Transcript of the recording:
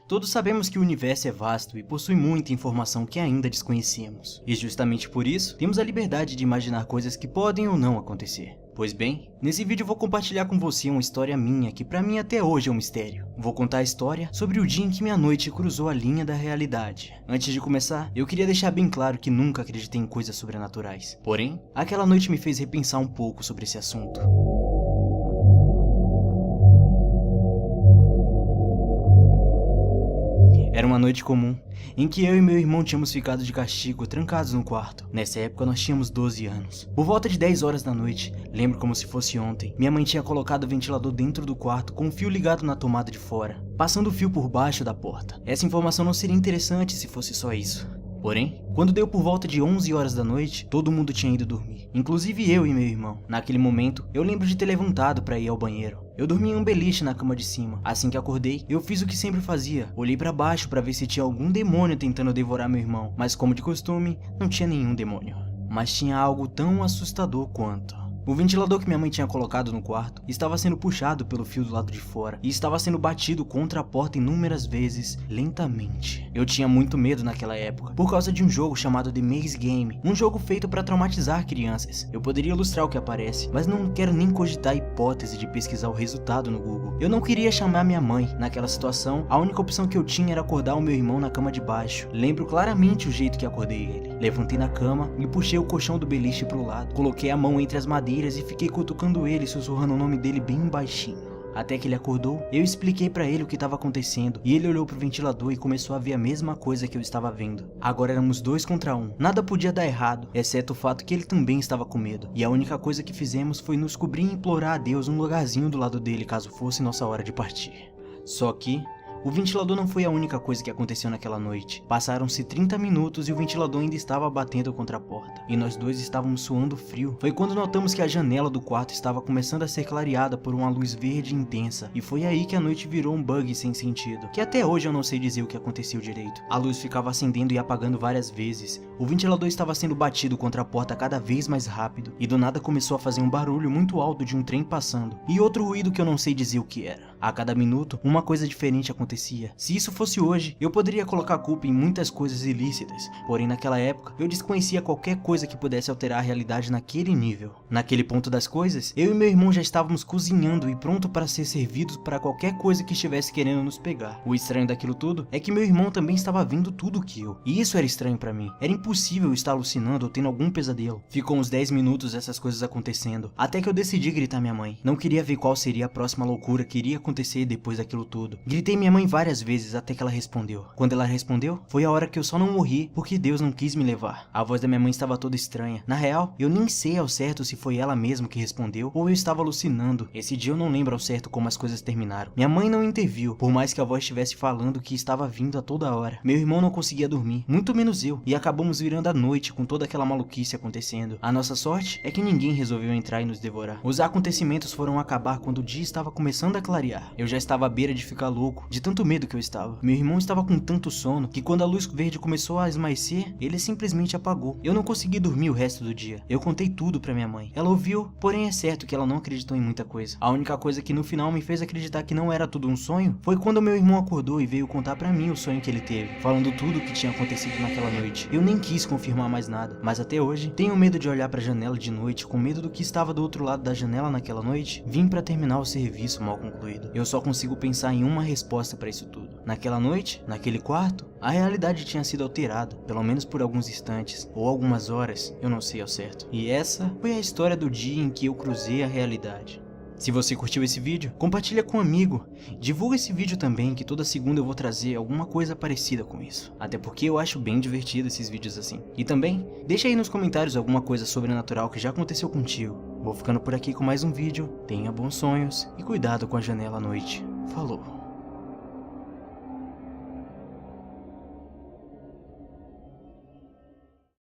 Todos sabemos que o universo é vasto e possui muita informação que ainda desconhecemos. E justamente por isso, temos a liberdade de imaginar coisas que podem ou não acontecer. Pois bem, nesse vídeo eu vou compartilhar com você uma história minha que pra mim até hoje é um mistério. Vou contar a história sobre o dia em que minha noite cruzou a linha da realidade. Antes de começar, eu queria deixar bem claro que nunca acreditei em coisas sobrenaturais. Porém, aquela noite me fez repensar um pouco sobre esse assunto. Era uma noite comum, em que eu e meu irmão tínhamos ficado de castigo, trancados no quarto. Nessa época nós tínhamos 12 anos. Por volta de 10 horas da noite, lembro como se fosse ontem, minha mãe tinha colocado o ventilador dentro do quarto com o fio ligado na tomada de fora, passando o fio por baixo da porta. Essa informação não seria interessante se fosse só isso. Porém, quando deu por volta de 11 horas da noite, todo mundo tinha ido dormir, inclusive eu e meu irmão. Naquele momento, eu lembro de ter levantado para ir ao banheiro. Eu dormi em um beliche na cama de cima. Assim que acordei, eu fiz o que sempre fazia. Olhei para baixo para ver se tinha algum demônio tentando devorar meu irmão, mas como de costume, não tinha nenhum demônio. Mas tinha algo tão assustador quanto. O ventilador que minha mãe tinha colocado no quarto estava sendo puxado pelo fio do lado de fora e estava sendo batido contra a porta inúmeras vezes, lentamente. Eu tinha muito medo naquela época, por causa de um jogo chamado The Maze Game, um jogo feito para traumatizar crianças. Eu poderia ilustrar o que aparece, mas não quero nem cogitar a hipótese de pesquisar o resultado no Google. Eu não queria chamar minha mãe. Naquela situação, a única opção que eu tinha era acordar o meu irmão na cama de baixo. Lembro claramente o jeito que acordei ele. Levantei na cama e puxei o colchão do beliche pro lado. Coloquei a mão entre as madeiras e fiquei cutucando ele, sussurrando o nome dele bem baixinho. Até que ele acordou, eu expliquei pra ele o que estava acontecendo e ele olhou pro ventilador e começou a ver a mesma coisa que eu estava vendo. Agora éramos 2 contra 1. Nada podia dar errado, exceto o fato que ele também estava com medo. E a única coisa que fizemos foi nos cobrir e implorar a Deus um lugarzinho do lado dele caso fosse nossa hora de partir. Só que o ventilador não foi a única coisa que aconteceu naquela noite. Passaram-se 30 minutos e o ventilador ainda estava batendo contra a porta. E nós dois estávamos suando frio. Foi quando notamos que a janela do quarto estava começando a ser clareada por uma luz verde intensa. E foi aí que a noite virou um bug sem sentido, que até hoje eu não sei dizer o que aconteceu direito. A luz ficava acendendo e apagando várias vezes. O ventilador estava sendo batido contra a porta cada vez mais rápido. E do nada começou a fazer um barulho muito alto de um trem passando. E outro ruído que eu não sei dizer o que era. A cada minuto, uma coisa diferente acontecia. Se isso fosse hoje, eu poderia colocar a culpa em muitas coisas ilícitas, porém naquela época, eu desconhecia qualquer coisa que pudesse alterar a realidade naquele nível. Naquele ponto das coisas, eu e meu irmão já estávamos cozinhando e pronto para ser servidos para qualquer coisa que estivesse querendo nos pegar. O estranho daquilo tudo é que meu irmão também estava vendo tudo que eu, e isso era estranho para mim. Era impossível eu estar alucinando ou tendo algum pesadelo. Ficou uns 10 minutos essas coisas acontecendo, até que eu decidi gritar minha mãe. Não queria ver qual seria a próxima loucura que iria acontecer depois daquilo tudo. Gritei minha mãe várias vezes até que ela respondeu. Quando ela respondeu, foi a hora que eu só não morri porque Deus não quis me levar. A voz da minha mãe estava toda estranha. Na real, eu nem sei ao certo se foi ela mesma que respondeu ou eu estava alucinando. Esse dia eu não lembro ao certo como as coisas terminaram. Minha mãe não interviu, por mais que a voz estivesse falando que estava vindo a toda hora. Meu irmão não conseguia dormir, muito menos eu, e acabamos virando a noite com toda aquela maluquice acontecendo. A nossa sorte é que ninguém resolveu entrar e nos devorar. Os acontecimentos foram acabar quando o dia estava começando a clarear. Eu já estava à beira de ficar louco, de tanto medo que eu estava. Meu irmão estava com tanto sono que quando a luz verde começou a esmaecer, ele simplesmente apagou. Eu não consegui dormir o resto do dia. Eu contei tudo pra minha mãe. Ela ouviu, porém é certo que ela não acreditou em muita coisa. A única coisa que no final me fez acreditar que não era tudo um sonho foi quando meu irmão acordou e veio contar pra mim o sonho que ele teve, falando tudo o que tinha acontecido naquela noite. Eu nem quis confirmar mais nada, mas até hoje tenho medo de olhar pra janela de noite com medo do que estava do outro lado da janela naquela noite. Vim pra terminar o serviço mal concluído. Eu só consigo pensar em uma resposta pra isso tudo. Naquela noite, naquele quarto, a realidade tinha sido alterada, pelo menos por alguns instantes, ou algumas horas, eu não sei ao certo. E essa foi a história do dia em que eu cruzei a realidade. Se você curtiu esse vídeo, compartilha com um amigo. Divulga esse vídeo também, que toda segunda eu vou trazer alguma coisa parecida com isso. Até porque eu acho bem divertido esses vídeos assim. E também, deixa aí nos comentários alguma coisa sobrenatural que já aconteceu contigo. Vou ficando por aqui com mais um vídeo. Tenha bons sonhos e cuidado com a janela à noite. Falou!